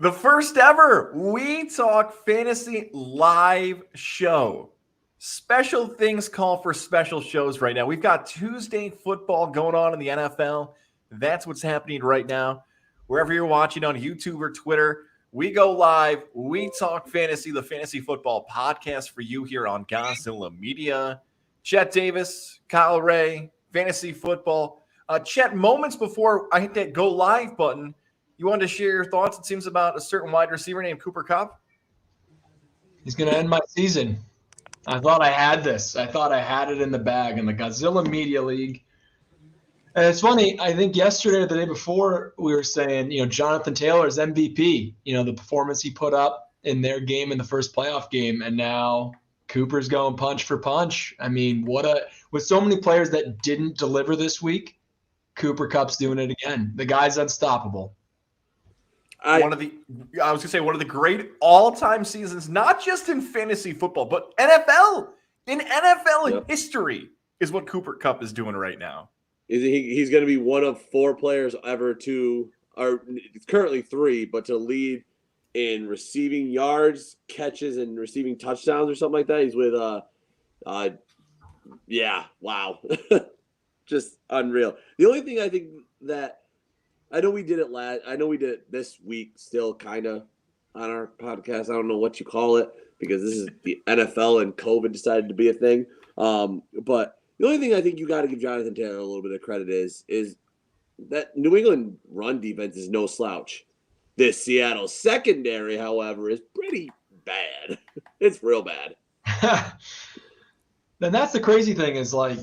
The first ever We Talk Fantasy live show. Special things call for special shows right now. We've got Tuesday football going on in the NFL. That's what's happening right now. Wherever you're watching on YouTube or Twitter, we go live. We Talk Fantasy, the fantasy football podcast for you here on Gozilla Media. Chet Davis, Kyle Ray, fantasy football. Chet, moments before I hit that go live button, you wanted to share your thoughts, it seems, about a certain wide receiver named Cooper Kupp? He's going to end my season. I thought I had this. I thought I had it in the bag in the Gozilla Media League. And it's funny, I think yesterday or the day before, we were saying, Jonathan Taylor's MVP, the performance he put up in their game in the first playoff game. And now Cooper's going punch for punch. I mean, with so many players that didn't deliver this week, Cooper Kupp's doing it again. The guy's unstoppable. One of the great all-time seasons, not just in fantasy football, but NFL. In NFL history is what Cooper Kupp is doing right now. He's going to be one of 4 players ever it's currently 3, but to lead in receiving yards, catches, and receiving touchdowns or something like that. He's with, wow. Just unreal. The only thing I think that, I know we did it this week still kind of on our podcast. I don't know what you call it because this is the NFL and COVID decided to be a thing. But the only thing I think you got to give Jonathan Taylor a little bit of credit is that New England run defense is no slouch. This Seattle secondary, however, is pretty bad. It's real bad. Then that's the crazy thing is like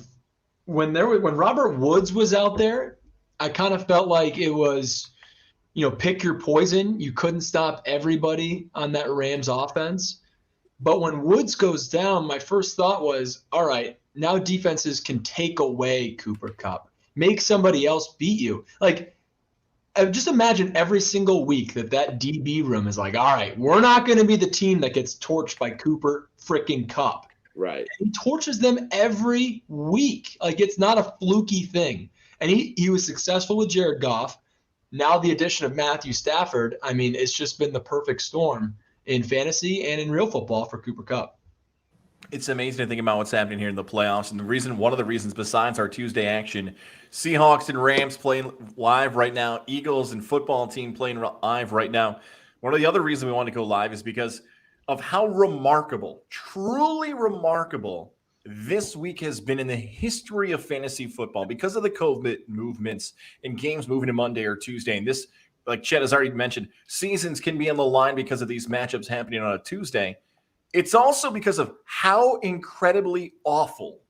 when Robert Woods was out there, I kind of felt like it was, pick your poison. You couldn't stop everybody on that Rams offense. But when Woods goes down, my first thought was, all right, now defenses can take away Cooper Kupp, make somebody else beat you. Like, just imagine every single week that DB room is like, all right, we're not going to be the team that gets torched by Cooper freaking Kupp. Right. He torches them every week. Like, it's not a fluky thing. And he was successful with Jared Goff. Now the addition of Matthew Stafford, I mean, it's just been the perfect storm in fantasy and in real football for Cooper Kupp. It's amazing to think about what's happening here in the playoffs. And one of the reasons besides our Tuesday action, Seahawks and Rams playing live right now, Eagles and football team playing live right now. One of the other reasons we want to go live is because of how remarkable, truly remarkable, this week has been in the history of fantasy football because of the COVID movements and games moving to Monday or Tuesday. And this, like Chet has already mentioned, seasons can be on the line because of these matchups happening on a Tuesday. It's also because of how incredibly awful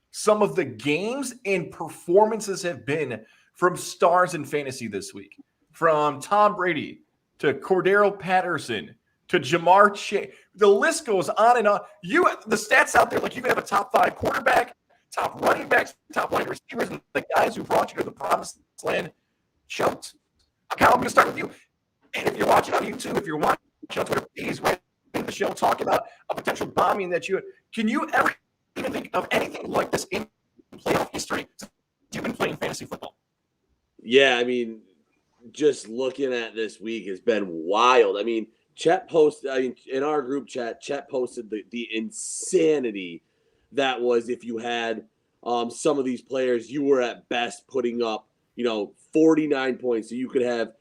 some of the games and performances have been from stars in fantasy this week. From Tom Brady to Cordero Patterson to Jamar Chase. The list goes on and on. The stats out there, like you can have a top 5 quarterback, top running backs, top wide receivers, and the guys who brought you to the promised land choked. Kyle, I'm going to start with you. And if you're watching on YouTube, if you're watching on Twitter, please write in the show talking about a potential bombing that can you ever even think of anything like this in playoff history since you've been playing fantasy football? Yeah, I mean, just looking at this week has been wild. I mean, Chet posted, in our group chat, Chet posted the insanity that was if you had some of these players, you were at best putting up, 49 points. So you could have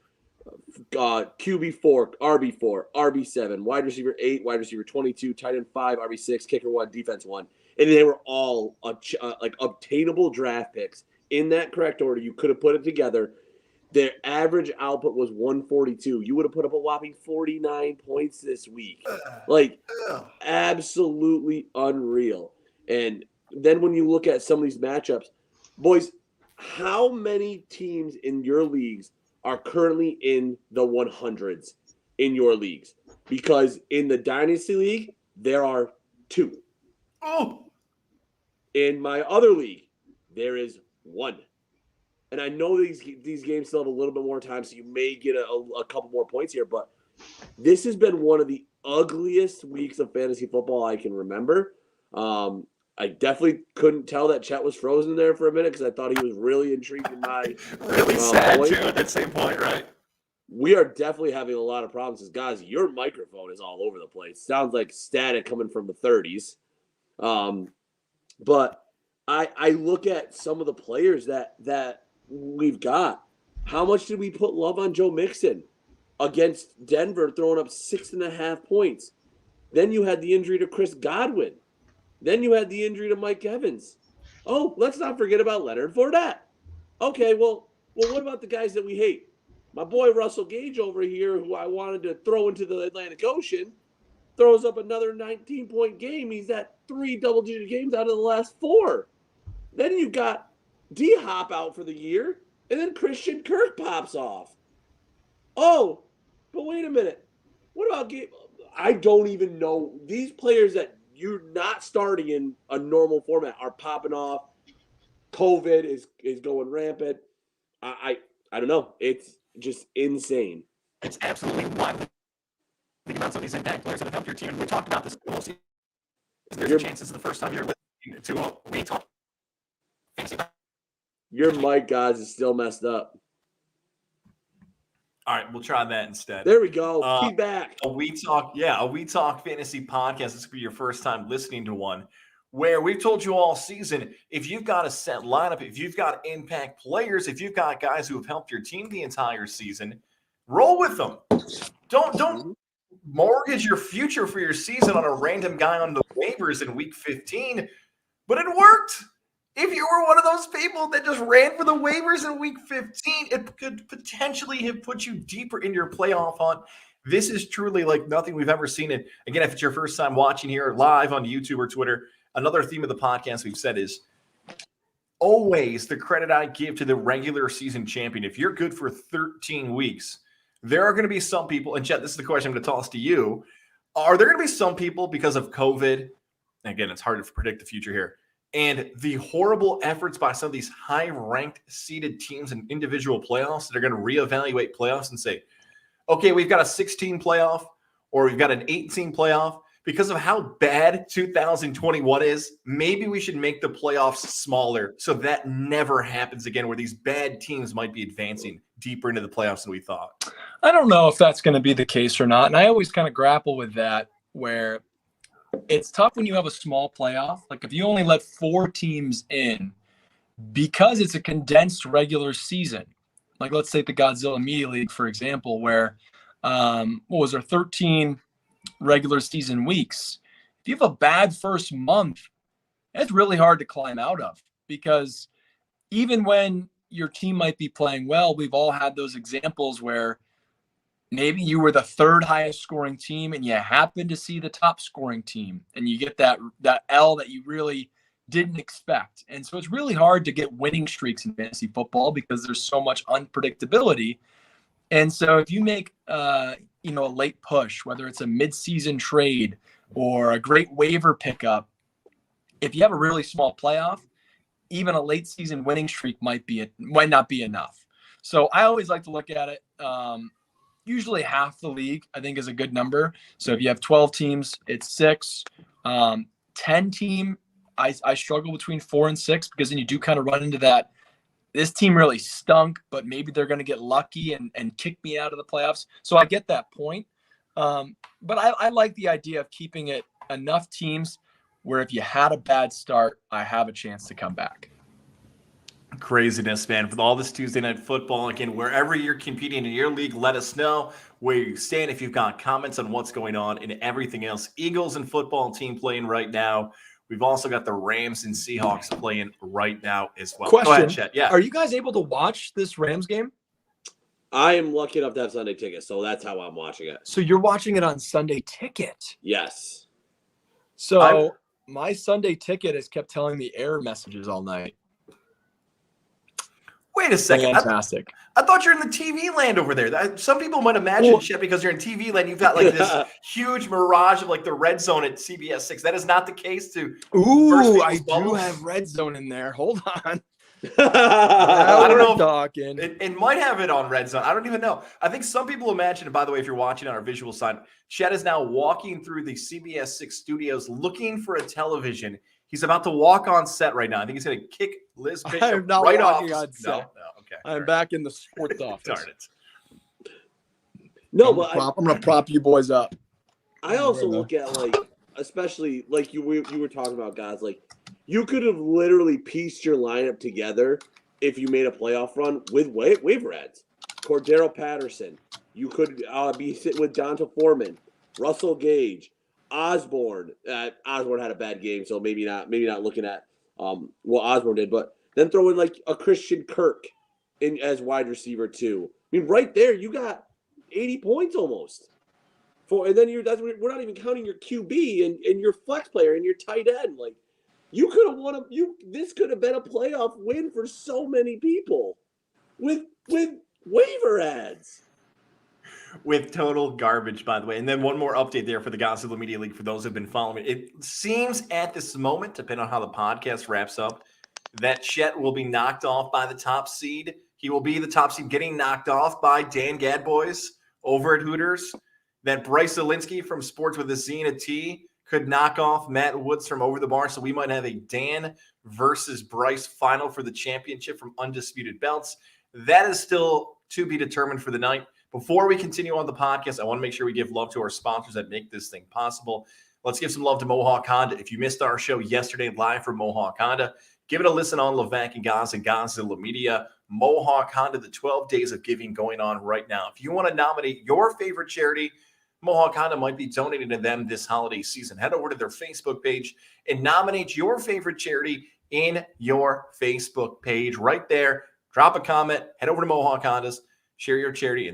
QB4, RB4, RB7, wide receiver 8, wide receiver 22, tight end 5, RB6, kicker 1, defense 1. And they were all like obtainable draft picks in that correct order. You could have put it together. Their average output was 142. You would have put up a whopping 49 points this week. Like, absolutely unreal. And then when you look at some of these matchups, boys, how many teams in your leagues are currently in the 100s in your leagues? Because in the Dynasty League, there are 2. Oh. In my other league, there is 1. And I know these games still have a little bit more time, so you may get a couple more points here. But this has been one of the ugliest weeks of fantasy football I can remember. I definitely couldn't tell that Chet was frozen there for a minute because I thought he was really intrigued in my really sad, point. Too, at that same point, right? we are definitely having a lot of problems. Because guys, your microphone is all over the place. Sounds like static coming from the 30s. But I look at some of the players that we've got. How much did we put love on Joe Mixon against Denver, throwing up 6.5 points? Then you had the injury to Chris Godwin. Then you had the injury to Mike Evans. Oh, let's not forget about Leonard Fournette. Okay, well, what about the guys that we hate? My boy Russell Gage over here, who I wanted to throw into the Atlantic Ocean, throws up another 19-point game. He's at 3 double-digit games out of the last 4. Then you got D-Hop out for the year, and then Christian Kirk pops off. Oh, but wait a minute. What about Gabe? I don't even know. These players that you're not starting in a normal format are popping off. COVID is going rampant. I don't know. It's just insane. It's absolutely wild. Think about some of these impact players that have helped your team. And we talked about this. There's a chance this is the first time you're listening to we talk. Your mic, guys, is still messed up. All right, we'll try that instead. There we go. Feedback. A We Talk Fantasy podcast. This will be your first time listening to one where we've told you all season, if you've got a set lineup, if you've got impact players, if you've got guys who have helped your team the entire season, roll with them. Don't mortgage your future for your season on a random guy on the waivers in week 15. But it worked. If you were one of those people that just ran for the waivers in week 15, it could potentially have put you deeper in your playoff hunt. This is truly like nothing we've ever seen. And again, if it's your first time watching here live on YouTube or Twitter, another theme of the podcast we've said is always the credit I give to the regular season champion. If you're good for 13 weeks, there are going to be some people, and Chet, this is the question I'm going to toss to you. Are there going to be some people because of COVID? Again, it's hard to predict the future here. And the horrible efforts by some of these high-ranked seeded teams in individual playoffs that are going to reevaluate playoffs and say, okay, we've got a 16 playoff or we've got an 18 playoff. Because of how bad 2021 is, maybe we should make the playoffs smaller so that never happens again where these bad teams might be advancing deeper into the playoffs than we thought. I don't know if that's going to be the case or not. And I always kind of grapple with that where it's tough when you have a small playoff. Like if you only let 4 teams in because it's a condensed regular season, like let's take the Godzilla Media League, for example, where what was there, 13 regular season weeks. If you have a bad first month, it's really hard to climb out of because even when your team might be playing well, we've all had those examples where maybe you were the 3rd highest scoring team and you happen to see the top scoring team and you get that L that you really didn't expect. And so it's really hard to get winning streaks in fantasy football because there's so much unpredictability. And so if you make a late push, whether it's a mid-season trade or a great waiver pickup, if you have a really small playoff, even a late season winning streak might not be enough. So I always like to look at it. Usually half the league, I think, is a good number. So if you have 12 teams, it's 6. 10 team, I struggle between 4 and 6 because then you do kind of run into that. This team really stunk, but maybe they're going to get lucky and kick me out of the playoffs. So I get that point. But I like the idea of keeping it enough teams where if you had a bad start, I have a chance to come back. Craziness, man. With all this Tuesday Night Football, again, wherever you're competing in your league, let us know where you stand. If you've got comments on what's going on and everything else, Eagles and football team playing right now. We've also got the Rams and Seahawks playing right now as well. Question, go ahead, Chet. Yeah. Are you guys able to watch this Rams game? I am lucky enough to have Sunday tickets, so that's how I'm watching it. So you're watching it on Sunday Ticket. Yes. So my Sunday Ticket has kept telling me error messages all night. Wait a second. Fantastic. I thought you're in the TV land over there. Some people might imagine, Chet, because you're in TV land, you've got like this huge mirage of like the red zone at CBS 6. That is not the case to Ooh, I do have red zone in there. Hold on. I don't know. Talking. It might have it on red zone. I don't even know. I think some people imagine, and by the way, if you're watching on our visual side, Chet is now walking through the CBS 6 studios looking for a television. He's about to walk on set right now. I think he's going to kick Liz Bishop I am not right walking off. on set. No, okay. I'm back in the sports office. Darn it. No, I'm gonna prop you boys up. I also look at like, especially like you were talking about guys like you could have literally pieced your lineup together if you made a playoff run with waiver ads. Cordero Patterson, you could be sitting with Donta Foreman, Russell Gage, Osborne. Osborne had a bad game, so maybe not looking at what Osborne did, but then throw in like a Christian Kirk in as wide receiver too. I mean, right there you got 80 points almost. And then we're not even counting your QB and your flex player and your tight end. Like you could have won this could have been a playoff win for so many people with waiver ads. With total garbage, by the way. And then one more update there for the Gozilla Media League for those who've been following it. It seems at this moment, depending on how the podcast wraps up, that Chet will be knocked off by the top seed. He will be the top seed getting knocked off by Dan Gadboys over at Hooters. That Bryce Zielinski from Sports with a Z and a T could knock off Matt Woods from Over the Bar. So we might have a Dan versus Bryce final for the championship from Undisputed Belts. That is still to be determined for the night. Before we continue on the podcast, I want to make sure we give love to our sponsors that make this thing possible. Let's give some love to Mohawk Honda. If you missed our show yesterday live from Mohawk Honda, give it a listen on Levac and Goz and Gozilla Media. Mohawk Honda, the 12 days of giving going on right now. If you want to nominate your favorite charity, Mohawk Honda might be donating to them this holiday season. Head over to their Facebook page and nominate your favorite charity in your Facebook page right there. Drop a comment. Head over to Mohawk Honda's. Share your charity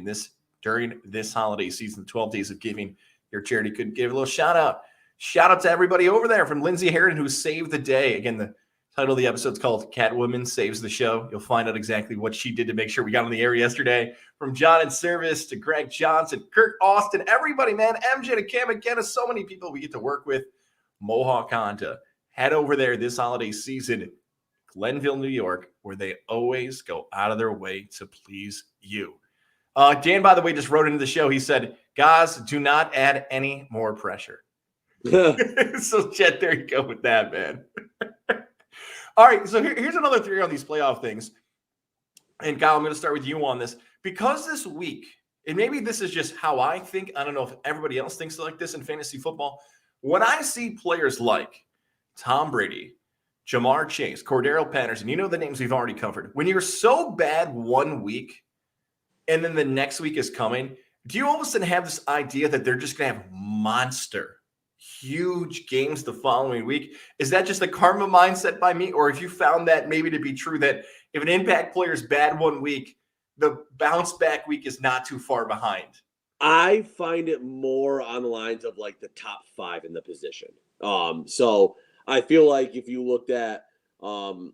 during this holiday season, 12 days of giving. Your charity could give a little shout out. Shout out to everybody over there from Lindsay Harrington who saved the day. Again, the title of the episode is called Catwoman Saves the Show. You'll find out exactly what she did to make sure we got on the air yesterday. From John and Service to Greg Johnson, Kirk Austin, everybody, man, MJ to Cam McKenna, so many people we get to work with. Mohawk Honda. Head over there this holiday season, Glenville, New York, where they always go out of their way to please you. Dan, by the way, just wrote into the show. He said, guys, do not add any more pressure. So, Chet, there you go with that, man. All right, so here's another theory on these playoff things. And, Kyle, I'm going to start with you on this. Because this week, and maybe this is just how I think, I don't know if everybody else thinks like this in fantasy football, when I see players like Tom Brady, Jamar Chase, Cordero Patterson, you know the names we've already covered. When you're so bad one week and then the next week is coming, do you all of a sudden have this idea that they're just going to have monster, huge games the following week? Is that just a karma mindset by me? Or have you found that maybe to be true that if an impact player is bad one week, the bounce back week is not too far behind? I find it more on the lines of like the top 5 in the position. So I feel like if you looked at, trying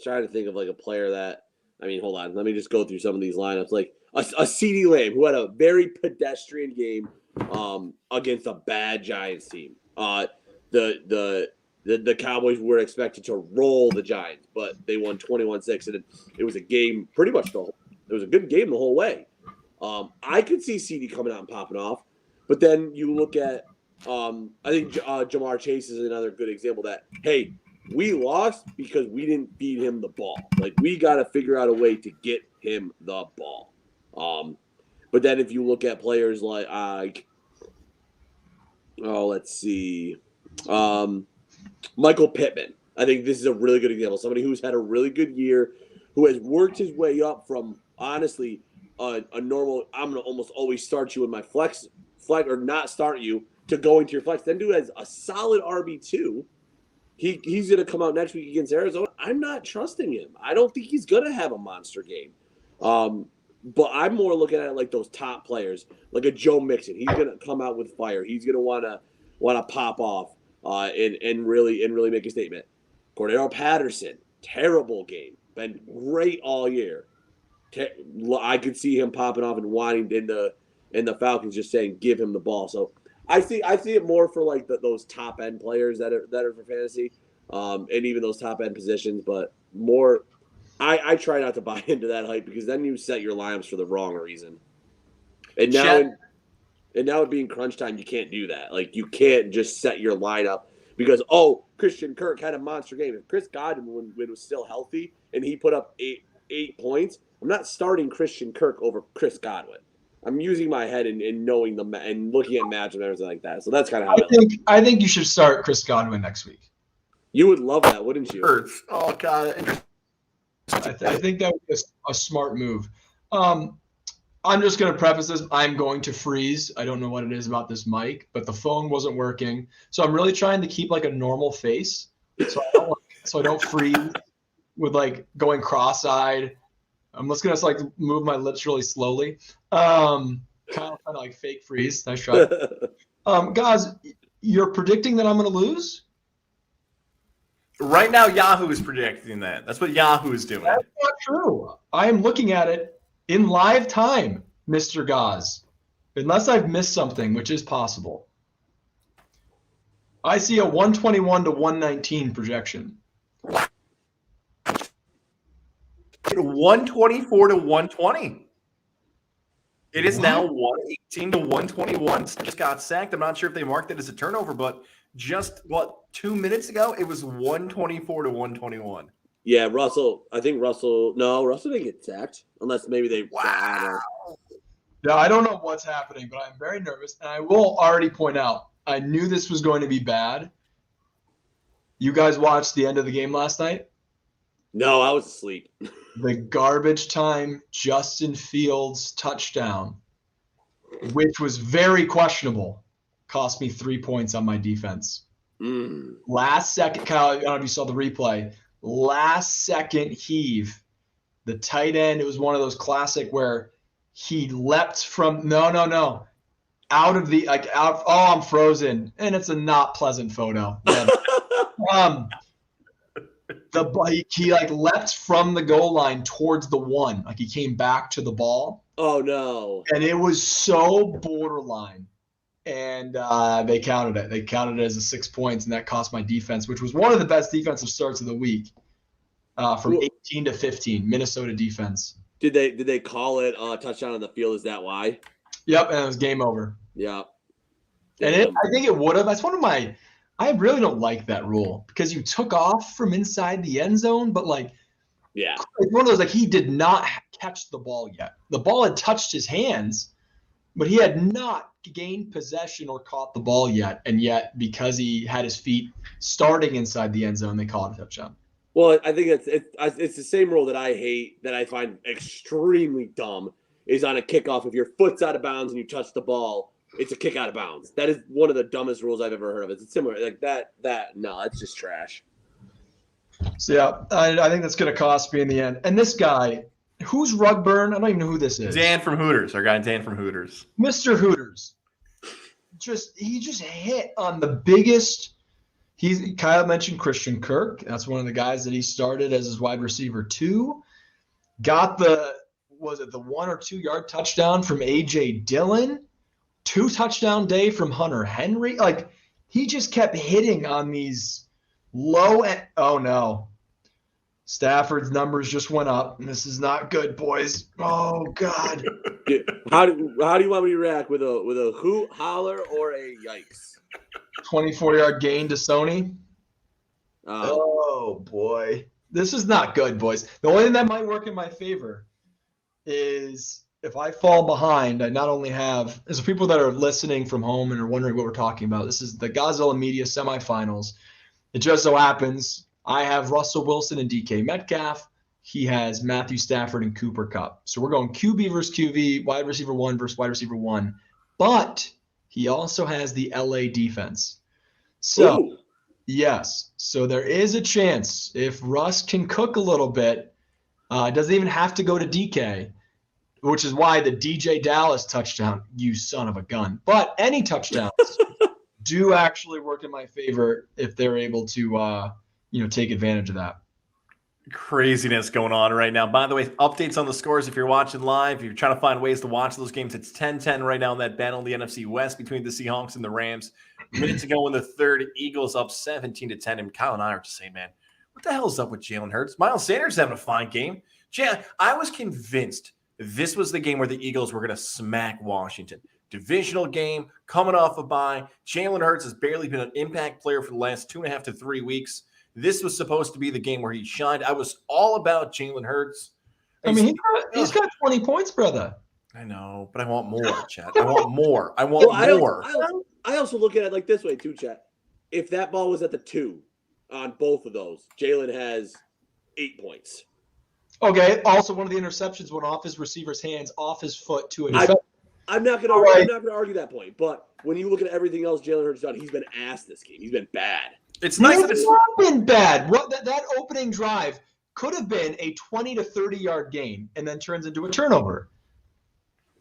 to think of like a player that, hold on, let me just go through some of these lineups. Like a CeeDee Lamb who had a very pedestrian game against a bad Giants team. The Cowboys were expected to roll the Giants, but they won 21-6, and it was a game pretty much it was a good game the whole way. I could see CeeDee coming out and popping off, but then you look at I think Jamar Chase is another good example that, hey, we lost because we didn't feed him the ball. Like, we got to figure out a way to get him the ball. But then if you look at players like, let's see, Michael Pittman. I think this is a really good example. Somebody who's had a really good year, who has worked his way up from, honestly, a normal, I'm going to almost always start you in my flex or not start you, to going to your flex. Then dude has a solid RB2. He's going to come out next week against Arizona. I'm not trusting him. I don't think he's going to have a monster game. But I'm more looking at it like those top players, like a Joe Mixon. He's going to come out with fire. He's going to want to pop off and really make a statement. Cordero Patterson, terrible game. Been great all year. I could see him popping off and wanting in the Falcons, just saying give him the ball. So I see it more for like those top end players that are for fantasy, and even those top end positions. But more, I try not to buy into that hype, because then you set your lineups for the wrong reason. And now it being crunch time, you can't do that. Like, you can't just set your lineup because Christian Kirk had a monster game. If Chris Godwin was still healthy and he put up eight points, I'm not starting Christian Kirk over Chris Godwin. I'm using my head and knowing and looking at matchups and everything like that. So that's kind of how I think you should start Chris Godwin next week. You would love that, wouldn't you? Hurts. Oh God. I think that would be a smart move. I'm just going to preface this. I'm going to freeze. I don't know what it is about this mic, but the phone wasn't working. So I'm really trying to keep like a normal face so I don't freeze with like going cross-eyed. I'm just going to like move my lips really slowly. Kind of like fake freeze. Nice try. Guys, you're predicting that I'm going to lose? Right now, Yahoo is predicting that. That's what Yahoo is doing. That's not true. I am looking at it in live time, Mr. Gaz. Unless I've missed something, which is possible. I see a 121 to 119 projection. 124 to 120. It is now 118 to 121. Just got sacked. I'm not sure if they marked it as a turnover, but just 2 minutes ago, it was 124 to 121. Yeah, Russell. I think Russell. No, Russell didn't get sacked unless maybe they. Wow. Yeah, I don't know what's happening, but I'm very nervous. And I will already point out, I knew this was going to be bad. You guys watched the end of the game last night? No, I was asleep. The garbage time Justin Fields touchdown, which was very questionable, cost me 3 points on my defense. Last second, Kyle, I don't know if you saw the replay. Last second heave, the tight end. It was one of those classic where he leapt from out of the out. Oh, I'm frozen, and it's a not pleasant photo. He like leapt from the goal line towards the one, like he came back to the ball. Oh no! And it was so borderline. And they counted it. They counted it as a 6 points, and that cost my defense, which was one of the best defensive starts of the week, from 18 to 15. Minnesota defense. Did they call it a touchdown on the field? Is that why? Yep, and it was game over. Yeah. And I think it would have. That's one of my. I really don't like that rule because you took off from inside the end zone, but yeah, it's one of those he did not catch the ball yet. The ball had touched his hands, but he had not gained possession or caught the ball yet. And yet, because he had his feet starting inside the end zone, they call it a touchdown. Well, I think it's the same rule that I hate, that I find extremely dumb, is on a kickoff. If your foot's out of bounds and you touch the ball, it's a kick out of bounds. That is one of the dumbest rules I've ever heard of. It's similar like that. No, it's just trash. So yeah, I think that's going to cost me in the end. And this guy, who's Rugburn? I don't even know who this is. Dan from Hooters. Our guy Dan from Hooters. Mr. Hooters. He just hit on the biggest. Kyle mentioned Christian Kirk. That's one of the guys that he started as his wide receiver 2. Got the 1 or 2 yard touchdown from A.J. Dillon. 2 touchdown day from Hunter Henry. He just kept hitting on these low end. Oh no. Stafford's numbers just went up. This is not good, boys. Oh God. How do you want me to react with a hoot, holler, or a yikes? 24-yard gain to Sony. Oh boy. This is not good, boys. The only thing that might work in my favor is if I fall behind, I not only have, as people that are listening from home and are wondering what we're talking about, this is the Gozilla Media semifinals. It just so happens I have Russell Wilson and DK Metcalf. He has Matthew Stafford and Cooper Kupp. So we're going QB versus QB, wide receiver 1 versus wide receiver 1. But he also has the LA defense. So, Ooh. Yes. So there is a chance if Russ can cook a little bit, it doesn't even have to go to DK. Which is why the DJ Dallas touchdown, you son of a gun. But any touchdowns do actually work in my favor if they're able to, take advantage of that. Craziness going on right now. By the way, updates on the scores if you're watching live. If you're trying to find ways to watch those games, it's 10-10 right now in that battle in the NFC West between the Seahawks and the Rams. Minutes ago in the third, Eagles up 17-10. And Kyle and I are just saying, man, what the hell is up with Jalen Hurts? Miles Sanders having a fine game. I was convinced this was the game where the Eagles were going to smack Washington. Divisional game, coming off a bye. Jalen Hurts has barely been an impact player for the last 2.5 to 3 weeks. This was supposed to be the game where he shined. I was all about Jalen Hurts. I mean, he's got 20 points, brother. I know, but I want more, Chet. I want more. I want more. I also look at it like this way too, Chet. If that ball was at the 2 on both of those, Jalen has 8 points. Okay. Also, one of the interceptions went off his receiver's hands, off his foot to a defender. I'm not going to argue that point, but when you look at everything else Jalen Hurts done, he's been ass this game. He's been bad. It's nice that it's not been bad. What that opening drive could have been a 20 to 30-yard gain and then turns into a turnover.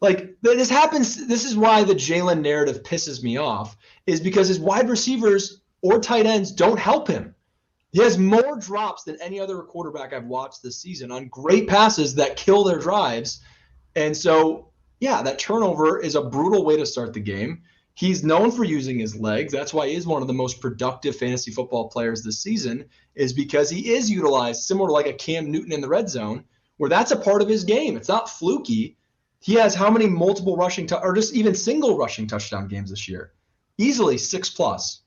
Like, this happens. This is why the Jalen narrative pisses me off, is because his wide receivers or tight ends don't help him. He has more drops than any other quarterback I've watched this season on great passes that kill their drives. And so, yeah, that turnover is a brutal way to start the game. He's known for using his legs. That's why he is one of the most productive fantasy football players this season, is because he is utilized similar to like a Cam Newton in the red zone, where that's a part of his game. It's not fluky. He has how many multiple rushing or just even single rushing touchdown games this year? Easily 6+.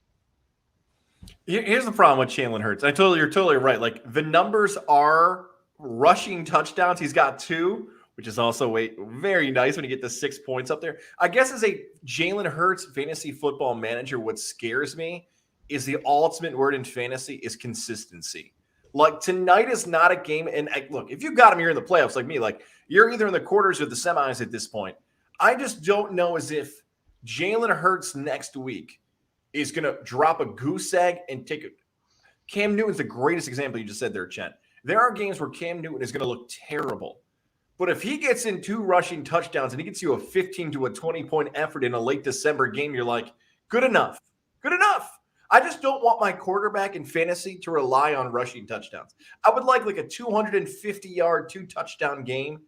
Here's the problem with Jalen Hurts. You're totally right. Like, the numbers are rushing touchdowns. He's got 2, which is also very nice when you get the 6 points up there. I guess as a Jalen Hurts fantasy football manager, what scares me is the ultimate word in fantasy is consistency. Like, tonight is not a game. And look, if you got him, you're in the playoffs like me. Like, you're either in the quarters or the semis at this point. I just don't know as if Jalen Hurts next week is going to drop a goose egg and take it. Cam Newton's the greatest example you just said there, Chen. There are games where Cam Newton is going to look terrible. But if he gets in 2 rushing touchdowns and he gets you a 15 to a 20-point effort in a late December game, you're like, good enough. Good enough. I just don't want my quarterback in fantasy to rely on rushing touchdowns. I would like a 250-yard, 2-touchdown game,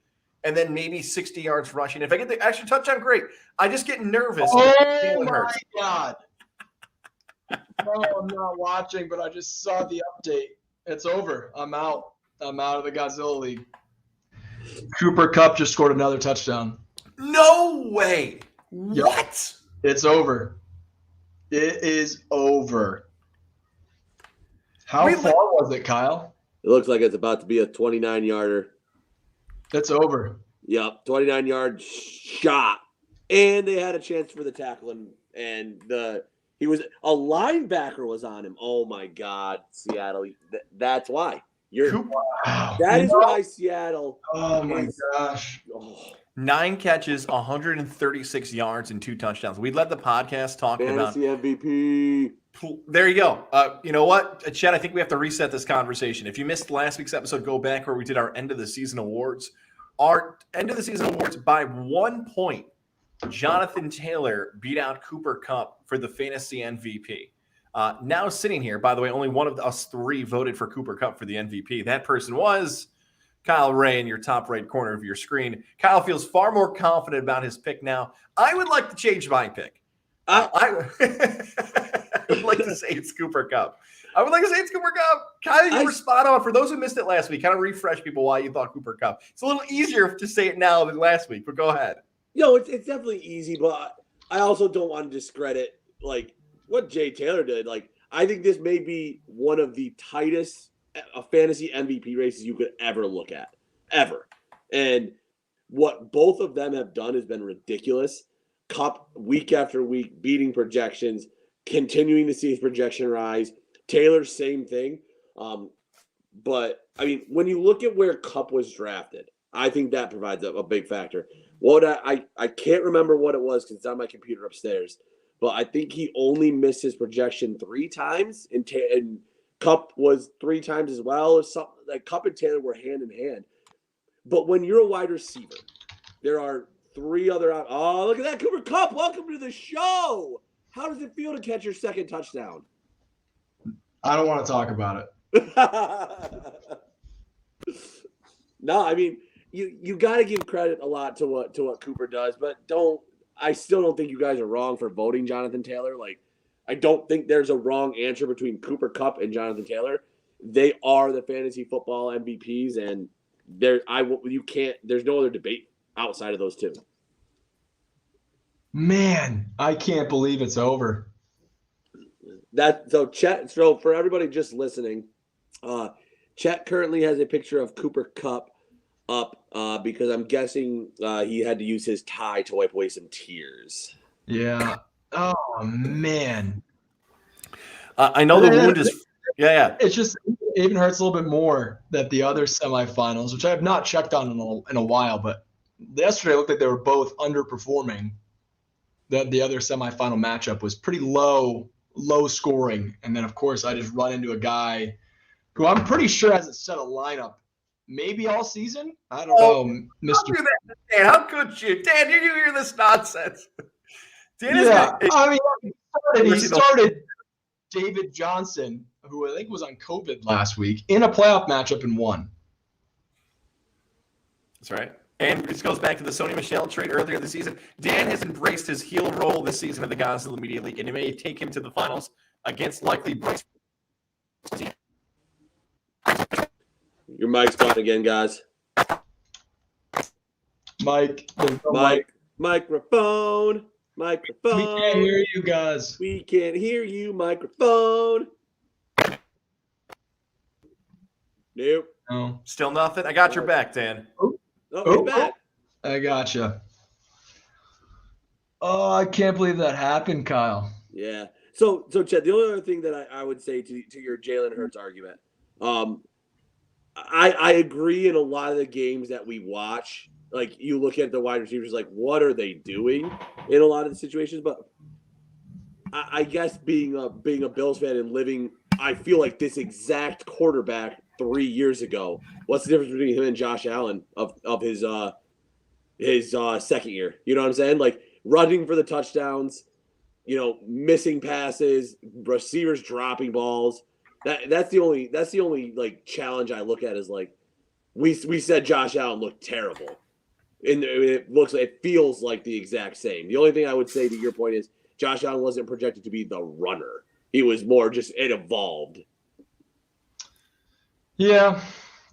and then maybe 60 yards rushing. If I get the extra touchdown, great. I just get nervous. Oh, my God. No, I'm not watching, but I just saw the update. It's over. I'm out. I'm out of the Gozilla League. Cooper Kupp just scored another touchdown. No way. Yep. What? It's over. It is over. How far was it, Kyle? It looks like it's about to be a 29-yarder. It's over. Yep, 29-yard shot. And they had a chance for the tackle, and a linebacker was on him. Oh my God, Seattle. That's why. That is why Seattle. Oh my gosh. 9 catches, 136 yards, and 2 touchdowns. We led the podcast talking about MVP. There you go. You know what, Chad? I think we have to reset this conversation. If you missed last week's episode, go back where we did our end of the season awards. Our end of the season awards by 1 point. Jonathan Taylor beat out Cooper Kupp for the fantasy MVP. Now sitting here, by the way, only one of us 3 voted for Cooper Kupp for the MVP. That person was Kyle Ray in your top right corner of your screen. Kyle feels far more confident about his pick now. I would like to change my pick. I would like to say it's Cooper Kupp. I would like to say it's Cooper Kupp. Kyle, you were spot on. For those who missed it last week, kind of refresh people why you thought Cooper Kupp. It's a little easier to say it now than last week, but go ahead. It's definitely easy, but I also don't want to discredit what Jay Taylor did. I think this may be one of the tightest fantasy MVP races you could ever look at, ever. And what both of them have done has been ridiculous. Kupp week after week beating projections, continuing to see his projection rise. Taylor, same thing. But I mean, when you look at where Kupp was drafted, I think that provides a big factor. I can't remember what it was because it's on my computer upstairs, but I think he only missed his projection 3 times, and Kupp was 3 times as well. Or something like Kupp and Taylor were hand in hand. But when you're a wide receiver, there are 3 other. Oh, look at that, Cooper Kupp! Welcome to the show. How does it feel to catch your second touchdown? I don't want to talk about it. No, I mean you got to give credit a lot to what Cooper does, but I still don't think you guys are wrong for voting Jonathan Taylor. I don't think there's a wrong answer between Cooper Kupp and Jonathan Taylor. They are the fantasy football MVPs, and there's no other debate outside of those 2. Man, I can't believe it's over. So for everybody just listening, Chet currently has a picture of Cooper Kupp up because I'm guessing he had to use his tie to wipe away some tears. Yeah. Oh man. I know the wound is. Yeah. It's just it even hurts a little bit more that the other semifinals, which I have not checked on in a while, but yesterday it looked like they were both underperforming. The other semifinal matchup was pretty low scoring, and then of course I just run into a guy who I'm pretty sure hasn't set a lineup maybe all season. I don't know, Mr. Don't do that, Dan. How could you, Dan? Did you hear this nonsense? Dan is Yeah, gonna- I mean, he started David Johnson, who I think was on COVID last week, in a playoff matchup and won. That's right. And this goes back to the Sony Michel trade earlier this season. Dan has embraced his heel role this season of the Gozilla Media League, and it may take him to the finals against likely Bryce. Your mic's gone again, guys. Mike, Microphone. we can't hear you guys. We can't hear you. Microphone. Nope. No. Still nothing. I got your back, Dan. Oh, he's back. I gotcha. Oh, I can't believe that happened, Kyle. Yeah. So Chad, the only other thing that I would say to your Jalen Hurts argument, I agree in a lot of the games that we watch. Like you look at the wide receivers, like what are they doing in a lot of the situations? But I guess being a Bills fan and living, I feel like this exact quarterback 3 years ago. What's the difference between him and Josh Allen of his second year? You know what I'm saying? Like running for the touchdowns, missing passes, receivers dropping balls. That's the only like challenge I look at is like we said Josh Allen looked terrible. And it feels like the exact same. The only thing I would say to your point is Josh Allen wasn't projected to be the runner. He was more just it evolved. Yeah.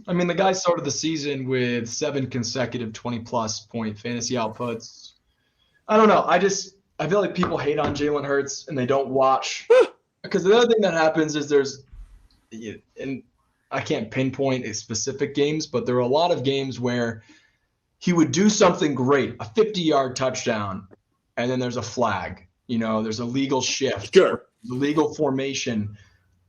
I mean, the guy started the season with 7 consecutive 20-plus point fantasy outputs. I don't know. I feel like people hate on Jalen Hurts and they don't watch. Because the other thing that happens is and I can't pinpoint a specific games, but there are a lot of games where he would do something great, a 50-yard touchdown, and then there's a flag. There's a legal shift, Sure, the legal formation,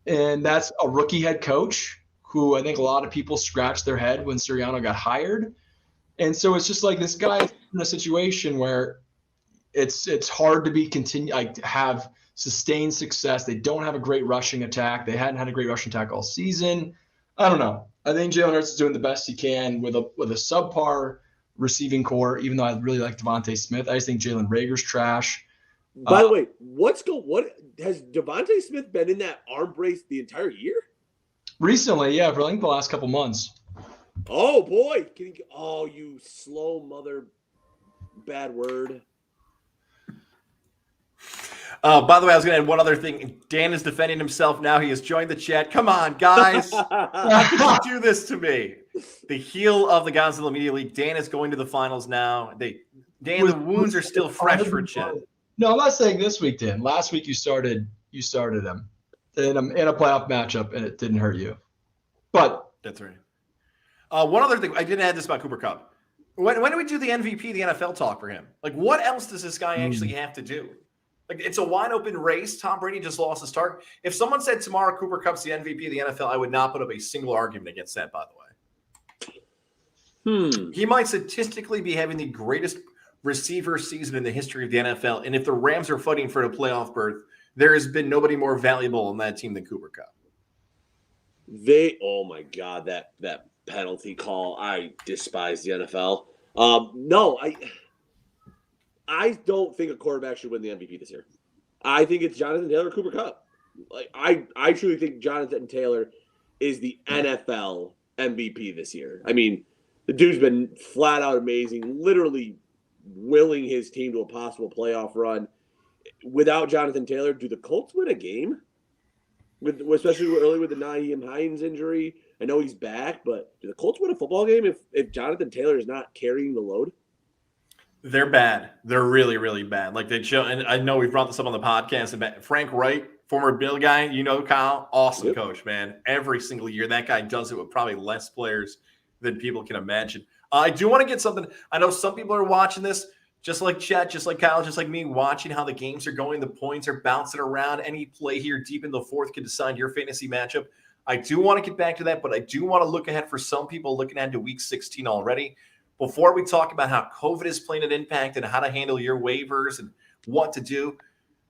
and that's a rookie head coach who I think a lot of people scratched their head when Sirianni got hired. And so it's just like this guy's in a situation where it's hard to have sustained success. They don't have a great rushing attack. They hadn't had a great rushing attack all season. I don't know. I think Jalen Hurts is doing the best he can with a subpar receiving core, even though I really like Devontae Smith. I just think Jalen Reagor's trash. By the way, what has Devontae Smith been in that arm brace the entire year? Recently, yeah, for the last couple months. Oh boy! You slow mother, bad word. By the way, I was going to add one other thing. Dan is defending himself now. He has joined the chat. Come on, guys. How could you do this to me? The heel of the Gozilla Media League. Dan is going to the finals now. The wounds are still fresh for Chet. No, I'm not saying this week, Dan. Last week you started him in a playoff matchup, and it didn't hurt you. But that's right. One other thing, I didn't add this about Cooper Kupp. When do we do the MVP, the NFL talk for him? Like, what else does this guy actually have to do? Like, it's a wide open race. Tom Brady just lost his start. If someone said tomorrow Cooper Kupp's the MVP of the NFL, I would not put up a single argument against that, by the way. He might statistically be having the greatest receiver season in the history of the NFL. And if the Rams are fighting for a playoff berth, there has been nobody more valuable on that team than Cooper Kupp. Oh my God, that penalty call. I despise the NFL. No, I don't think a quarterback should win the MVP this year. I think it's Jonathan Taylor or Cooper Kupp. Like I truly think Jonathan Taylor is the NFL MVP this year. I mean, the dude's been flat out amazing, literally willing his team to a possible playoff run. Without Jonathan Taylor, do the Colts win a game? Especially early with the Nyheim Hines injury. I know he's back, but do the Colts win a football game if Jonathan Taylor is not carrying the load? They're bad. They're really, really bad. Like they show, and I know we've brought this up on the podcast. And Frank Wright, former Bill guy, Kyle, awesome coach, man. Every single year, that guy does it with probably less players than people can imagine. I do want to get something. I know some people are watching this, just like Chet, just like Kyle, just like me, watching how the games are going. The points are bouncing around. Any play here deep in the fourth could decide your fantasy matchup. I do want to get back to that, but I do want to look ahead for some people looking ahead to week 16 already. Before we talk about how COVID is playing an impact and how to handle your waivers and what to do,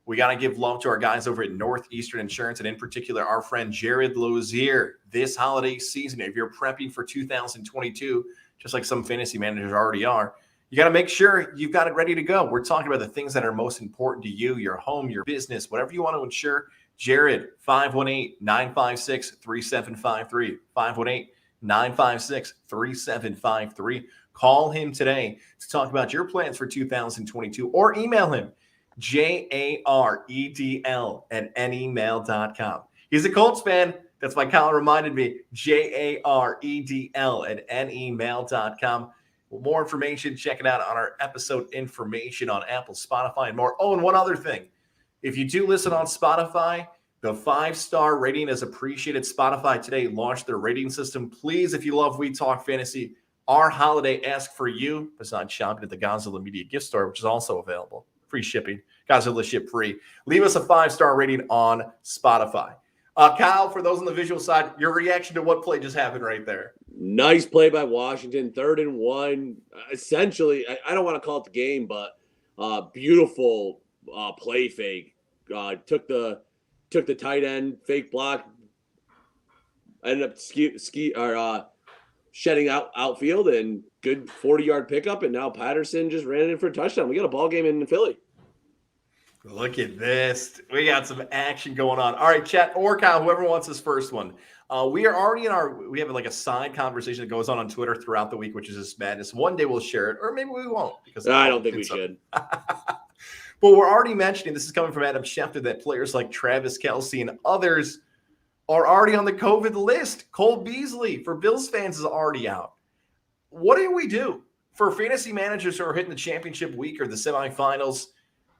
we got to give love to our guys over at Northeastern Insurance, and in particular, our friend Jared Lozier. This holiday season, if you're prepping for 2022, just like some fantasy managers already are, you got to make sure you've got it ready to go. We're talking about the things that are most important to you, your home, your business, whatever you want to insure. Jared, 518-956-3753, 518-956-3753. Call him today to talk about your plans for 2022 or email him, jaredl@nemail.com. He's a Colts fan. That's why Kyle reminded me, jaredl@nemail.com. More information, check it out on our episode information on Apple, Spotify, and more. Oh, and one other thing. If you do listen on Spotify, the 5-star rating is appreciated. Spotify today launched their rating system. Please, if you love We Talk Fantasy, our holiday ask for you, besides shopping at the Gozilla Media gift store, which is also available. Free shipping. Gozilla ship free. Leave us a 5-star rating on Spotify. Kyle, for those on the visual side, your reaction to what play just happened right there? Nice play by Washington, 3rd and 1. Essentially, I don't want to call it the game, but beautiful play fake. Took the tight end, fake block, ended up shedding outfield, and good 40-yard pickup, and now Patterson just ran it in for a touchdown. We got a ball game in Philly. Look at this. We got some action going on. All right, Chet or Kyle, whoever wants this first one. We are already we have like a side conversation that goes on Twitter throughout the week, which is just madness. One day we'll share it, or maybe we won't. Because I don't think we should. But we're already mentioning, this is coming from Adam Schefter, that players like Travis Kelce and others are already on the COVID list. Cole Beasley for Bills fans is already out. What do we do for fantasy managers who are hitting the championship week or the semifinals?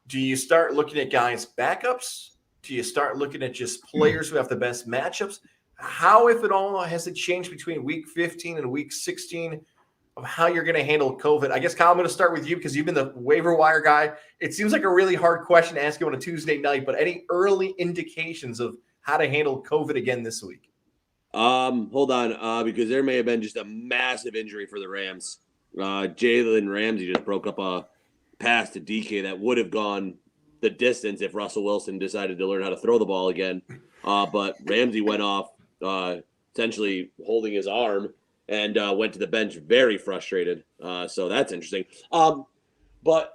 Do you start looking at guys' backups? Do you start looking at just players who have the best matchups? How, if at all, has it changed between week 15 and week 16 of how you're going to handle COVID? I guess, Kyle, I'm going to start with you because you've been the waiver wire guy. It seems like a really hard question to ask you on a Tuesday night, but any early indications of how to handle COVID again this week? Hold on, because there may have been just a massive injury for the Rams. Jalen Ramsey just broke up a pass to DK that would have gone the distance if Russell Wilson decided to learn how to throw the ball again. But Ramsey went off, essentially holding his arm, and went to the bench very frustrated. So that's interesting. But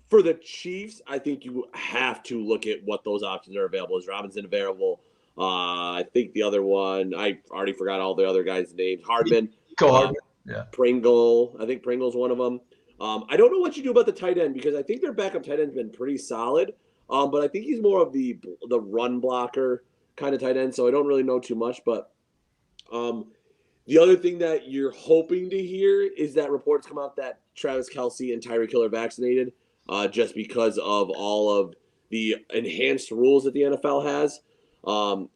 for the Chiefs, I think you have to look at what those options are available. Is Robinson available? I think the other one, I already forgot all the other guys' names. Hardman. Hardman. Yeah. Pringle. I think Pringle's one of them. I don't know what you do about the tight end because I think their backup tight end's been pretty solid. But I think he's more of the run blocker kind of tight end, so I don't really know too much. But the other thing that you're hoping to hear is that reports come out that Travis Kelce and Tyreek Hill are vaccinated just because of all of the enhanced rules that the NFL has.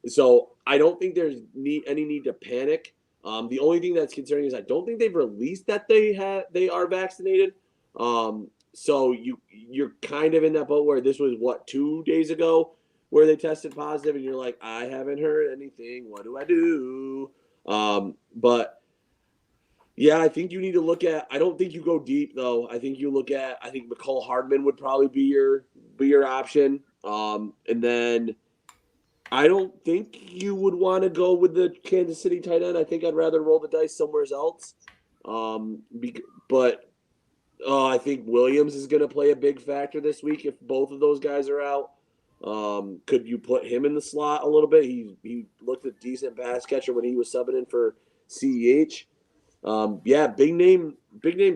So I don't think there's any need to panic. The only thing that's concerning is I don't think they've released that they are vaccinated. So you're kind of in that boat where this was 2 days ago where they tested positive and you're like, I haven't heard anything. What do I do? But yeah, I think you need to look at, I don't think you go deep though. I think McCall Hardman would probably be your option. And then I don't think you would want to go with the Kansas City tight end. I think I'd rather roll the dice somewhere else. But I think Williams is going to play a big factor this week if both of those guys are out. Could you put him in the slot a little bit? He looked a decent pass catcher when he was subbing in for CEH. Yeah, big name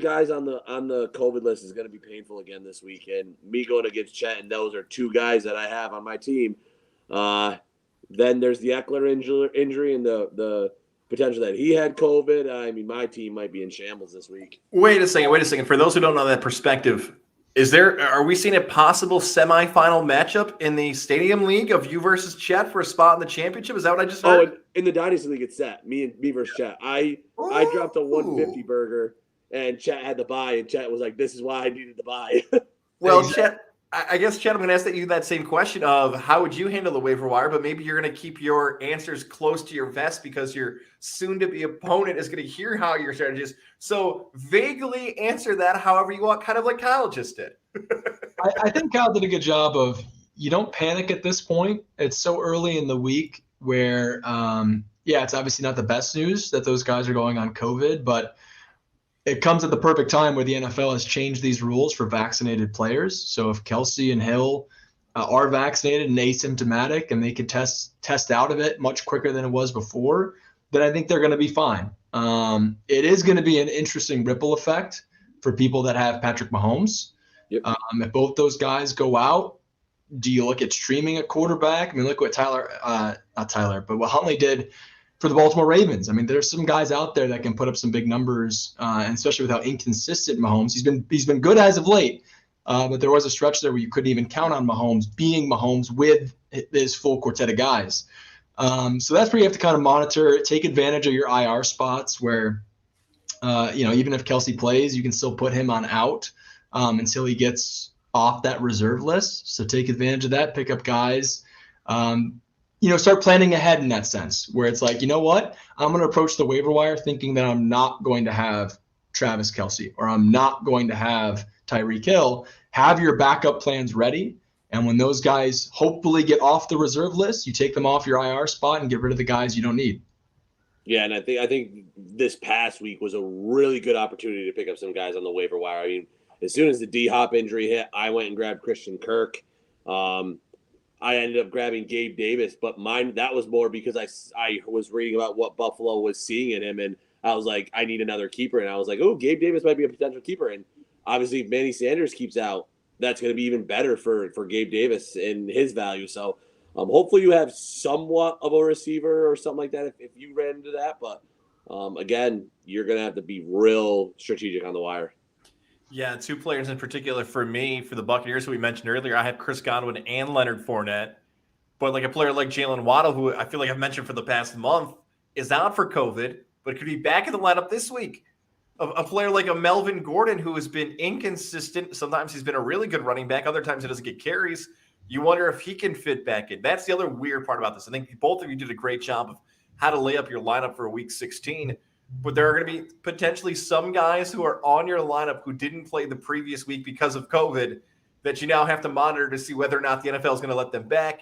guys on the COVID list is going to be painful again this week. And me going against Chet, and those are two guys that I have on my team. Then there's the Eckler injury and the potential that he had COVID. I mean, my team might be in shambles this week. Wait a second. For those who don't know that perspective, Are we seeing a possible semifinal matchup in the Stadium League of you versus Chet for a spot in the championship? Is that what I just heard? Oh, and in the Dynasty League, it's set. Me versus Chet. I dropped a 150 burger, and Chet had to buy, and Chet was like, "This is why I needed to buy." Well, Chet, I guess, Chet, I'm going to ask that same question of how would you handle the waiver wire, but maybe you're going to keep your answers close to your vest because your soon-to-be opponent is going to hear how your strategy is. So vaguely answer that however you want, kind of like Kyle just did. I think Kyle did a good job of, you don't panic at this point. It's so early in the week where, it's obviously not the best news that those guys are going on COVID, but it comes at the perfect time where the NFL has changed these rules for vaccinated players. So if Kelsey and Hill are vaccinated and asymptomatic and they could test out of it much quicker than it was before, then I think they're going to be fine. It is going to be an interesting ripple effect for people that have Patrick Mahomes. Yep. If both those guys go out, do you look at streaming at quarterback? I mean, look what what Huntley did for the Baltimore Ravens. I mean, there's some guys out there that can put up some big numbers, and especially with how inconsistent Mahomes. He's been good as of late, but there was a stretch there where you couldn't even count on Mahomes being Mahomes with his full quartet of guys. So that's where you have to kind of monitor, take advantage of your IR spots where, even if Kelsey plays, you can still put him on out until he gets off that reserve list. So take advantage of that, pick up guys. Start planning ahead in that sense where it's like, you know what, I'm going to approach the waiver wire thinking that I'm not going to have Travis Kelce or I'm not going to have Tyreek Hill. Have your backup plans ready. And when those guys hopefully get off the reserve list, you take them off your IR spot and get rid of the guys you don't need. Yeah, and I think this past week was a really good opportunity to pick up some guys on the waiver wire. I mean, as soon as the D-Hop injury hit, I went and grabbed Christian Kirk. I ended up grabbing Gabe Davis, but that was more because I was reading about what Buffalo was seeing in him, and I was like, I need another keeper. And I was like, oh, Gabe Davis might be a potential keeper. And obviously, if Manny Sanders keeps out, that's going to be even better for Gabe Davis and his value. So hopefully you have somewhat of a receiver or something like that if you ran into that. But again, you're going to have to be real strategic on the wire. Yeah, two players in particular for me, for the Buccaneers, who we mentioned earlier. I have Chris Godwin and Leonard Fournette. But like a player like Jalen Waddle, who I feel like I've mentioned for the past month, is out for COVID, but could be back in the lineup this week. A player like a Melvin Gordon, who has been inconsistent. Sometimes he's been a really good running back. Other times he doesn't get carries. You wonder if he can fit back in. That's the other weird part about this. I think both of you did a great job of how to lay up your lineup for Week 16. But there are going to be potentially some guys who are on your lineup who didn't play the previous week because of COVID that you now have to monitor to see whether or not the NFL is going to let them back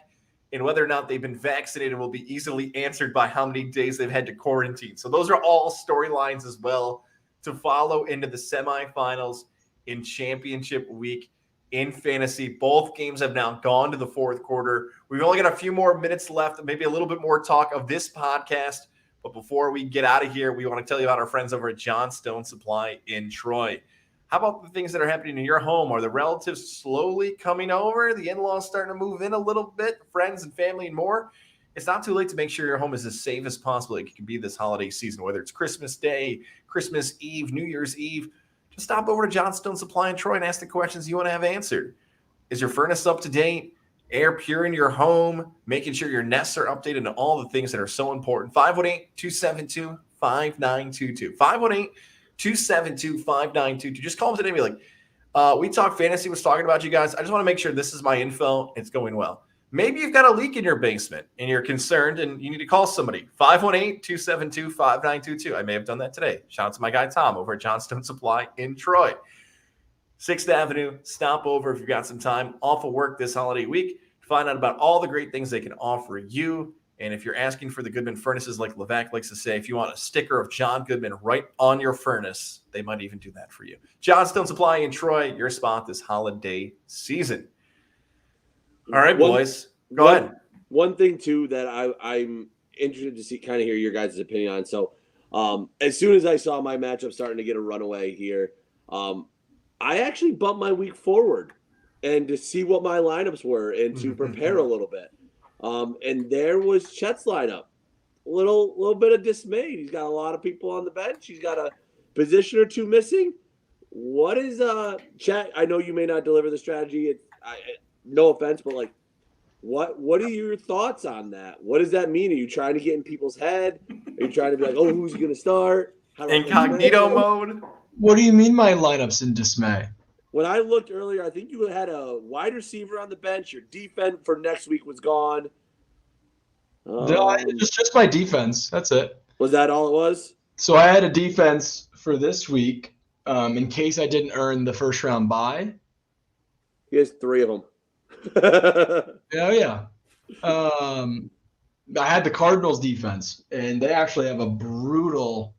and whether or not they've been vaccinated will be easily answered by how many days they've had to quarantine. So those are all storylines as well to follow into the semifinals in championship week in fantasy. Both games have now gone to the fourth quarter. We've only got a few more minutes left, maybe a little bit more talk of this podcast. But before we get out of here, we want to tell you about our friends over at Johnstone Supply in Troy. How about the things that are happening in your home? Are the relatives slowly coming over? The in-laws starting to move in a little bit? Friends and family and more? It's not too late to make sure your home is as safe as possible. It can be this holiday season, whether it's Christmas Day, Christmas Eve, New Year's Eve. Just stop over to Johnstone Supply in Troy and ask the questions you want to have answered. Is your furnace up to date? Air pure in your home, making sure your nests are updated and all the things that are so important. 518-272-5922. 518-272-5922. Just call them today and be like, We Talk Fantasy was talking about you guys. I just want to make sure this is my info. It's going well. Maybe you've got a leak in your basement and you're concerned and you need to call somebody. 518-272-5922. I may have done that today. Shout out to my guy Tom over at Johnstone Supply in Troy. 6th Avenue, stop over if you've got some time off of work this holiday week to find out about all the great things they can offer you. And if you're asking for the Goodman furnaces, like Levac likes to say, if you want a sticker of John Goodman right on your furnace, they might even do that for you. Johnstone Supply in Troy, your spot this holiday season. All right, boys. Go ahead. One thing, too, that I'm interested to see, kind of hear your guys' opinion on. So as soon as I saw my matchup starting to get a runaway here, I actually bumped my week forward and to see what my lineups were and to prepare a little bit. And there was Chet's lineup. A little bit of dismay. He's got a lot of people on the bench. He's got a position or two missing. What is chat? I know you may not deliver the strategy. No offense, but like, what are your thoughts on that? What does that mean? Are you trying to get in people's head? Are you trying to be like, oh, who's going to start? How do I play Incognito Smash? mode. What do you mean my lineup's in dismay? When I looked earlier, I think you had a wide receiver on the bench. Your defense for next week was gone. Just my defense. That's it. Was that all it was? So I had a defense for this week in case I didn't earn the first round bye. He has 3 of them. Yeah. I had the Cardinals defense, and they actually have a brutal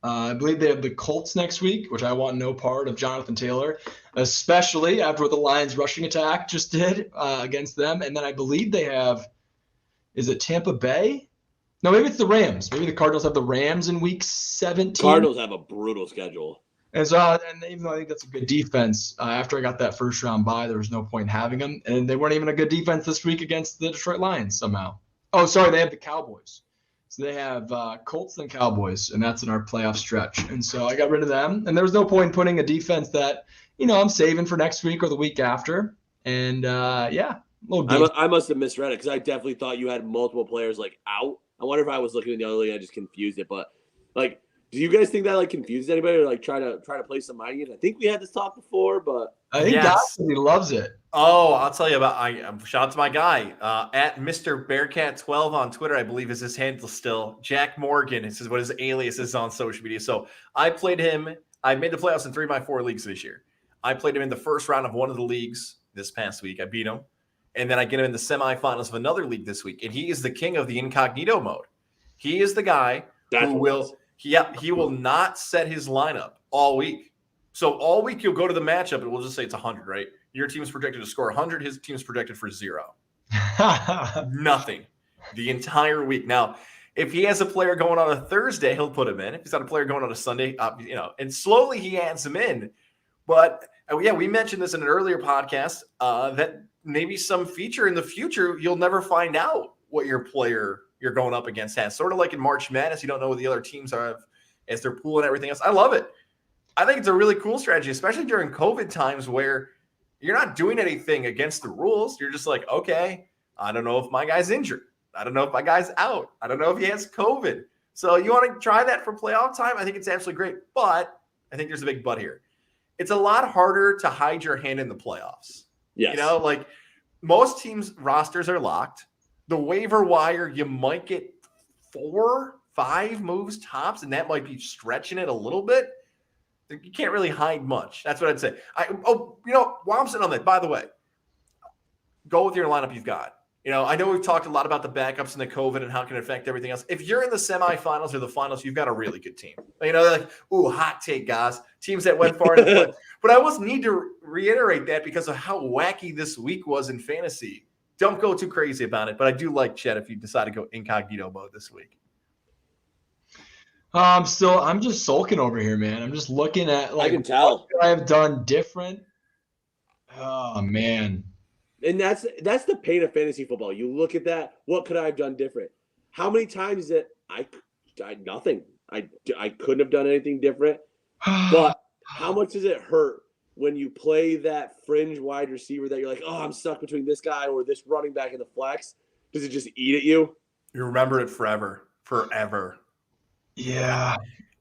I believe they have the Colts next week, which I want no part of Jonathan Taylor, especially after what the Lions rushing attack just did against them. And then I believe they have, is it Tampa Bay? No, maybe it's the Rams. Maybe the Cardinals have the Rams in week 17. Cardinals have a brutal schedule. And so, and even though I think that's a good defense, after I got that first round bye, there was no point in having them. And they weren't even a good defense this week against the Detroit Lions somehow. Oh, sorry, they have the Cowboys. So they have Colts and Cowboys, and that's in our playoff stretch. And so I got rid of them. And there was no point in putting a defense that, I'm saving for next week or the week after. And, a little game. I must have misread it because I definitely thought you had multiple players, like, out. I wonder if I was looking in the other league, I just confused it. But, like, do you guys think that, like, confuses anybody or, like, try to play some mind games? I think we had this talk before, but. I think he loves it. Oh, I'll tell you about. Shout out to my guy at Mr. Bearcat12 on Twitter. I believe is his handle still. Jack Morgan. This is what his alias is on social media. So I played him. I made the playoffs in 3 of my 4 leagues this year. I played him in the first round of one of the leagues this past week. I beat him, and then I get him in the semifinals of another league this week. And he is the king of the incognito mode. He is the guy who will. He will not set his lineup all week. So all week you'll go to the matchup and we'll just say it's 100, right? Your team's projected to score 100. His team's projected for 0. Nothing. The entire week. Now, if he has a player going on a Thursday, he'll put him in. If he's got a player going on a Sunday, and slowly he adds him in. But we mentioned this in an earlier podcast that maybe some feature in the future, you'll never find out what your player you're going up against has. Sort of like in March Madness, you don't know what the other teams are as their pool and everything else. I love it. I think it's a really cool strategy, especially during COVID times where you're not doing anything against the rules. You're just like, okay, I don't know if my guy's injured. I don't know if my guy's out. I don't know if he has COVID. So you want to try that for playoff time? I think it's absolutely great. But I think there's a big but here. It's a lot harder to hide your hand in the playoffs. Yes. Like most teams' rosters are locked. The waiver wire, you might get 4, 5 moves tops, and that might be stretching it a little bit. You can't really hide much. That's what I'd say. While I'm sitting on that, by the way, go with your lineup you've got. I know we've talked a lot about the backups and the COVID and how it can affect everything else. If you're in the semifinals or the finals, you've got a really good team. Like, ooh, hot take, guys. Teams that went far in the play. But I always need to reiterate that because of how wacky this week was in fantasy. Don't go too crazy about it. But I do like Chet if you decide to go incognito mode this week. I'm just sulking over here, man. I'm just looking at I can tell what I have done different. Oh man. And that's the pain of fantasy football. You look at that. What could I have done different? How many times is it? I nothing. I couldn't have done anything different. But how much does it hurt when you play that fringe wide receiver that you're like, oh, I'm stuck between this guy or this running back in the flex? Does it just eat at you? You remember it forever. Yeah.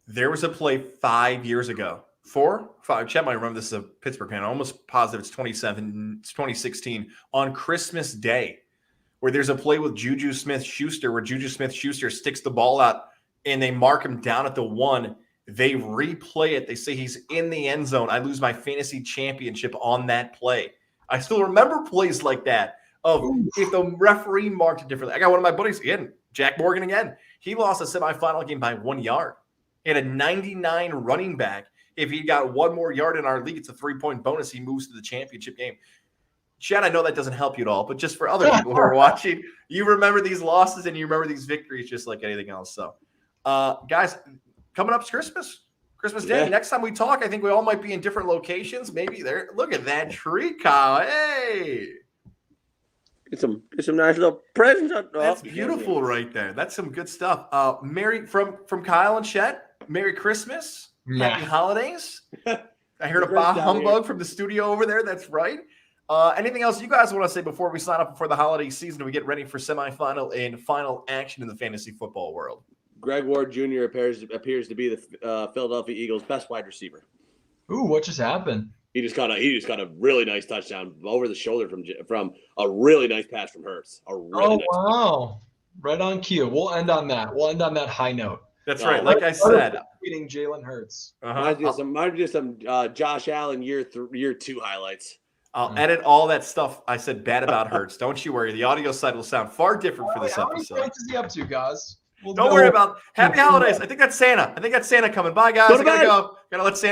There was a play 5 years ago. 4, 5. Chet might remember this as a Pittsburgh fan. I'm almost positive it's 2016 on Christmas Day, where there's a play with Juju Smith-Schuster where Juju Smith-Schuster sticks the ball out and they mark him down at the 1. They replay it. They say he's in the end zone. I lose my fantasy championship on that play. I still remember plays like that of if the referee marked it differently. I got one of my buddies again, Jack Morgan again. He lost a semifinal game by 1 yard. He had a 99 running back. If he got 1 more yard in our league, it's a 3-point bonus. He moves to the championship game. Chad, I know that doesn't help you at all, but just for other people who are watching, you remember these losses and you remember these victories just like anything else. So, guys, coming up is Christmas Day. Yeah. Next time we talk, I think we all might be in different locations. Maybe there. Look at that tree, Kyle. Hey. Get some nice little presents. That's beautiful right there. That's some good stuff. Merry from Kyle and Chet. Merry Christmas. Happy holidays. I heard a Reverse bah down humbug from the studio over there. That's right. Anything else you guys want to say before we sign up for the holiday season and we get ready for semifinal and final action in the fantasy football world? Greg Ward Jr. appears to be the Philadelphia Eagles' best wide receiver. Ooh, what just happened? He just got a really nice touchdown over the shoulder from a really nice pass from Hurts. Wow. Right on cue. We'll end on that. We'll end on that high note. That's right. Like I said, Beating Jalen Hurts. Might just some Josh Allen year 2 highlights. I'll edit all that stuff I said bad about Hurts. Don't you worry. The audio side will sound far different for this How many episode. points is he up to, guys? Don't worry about Happy Holidays. I think that's Santa. Happy Holidays coming. Bye, guys. I gotta go. Gotta let Santa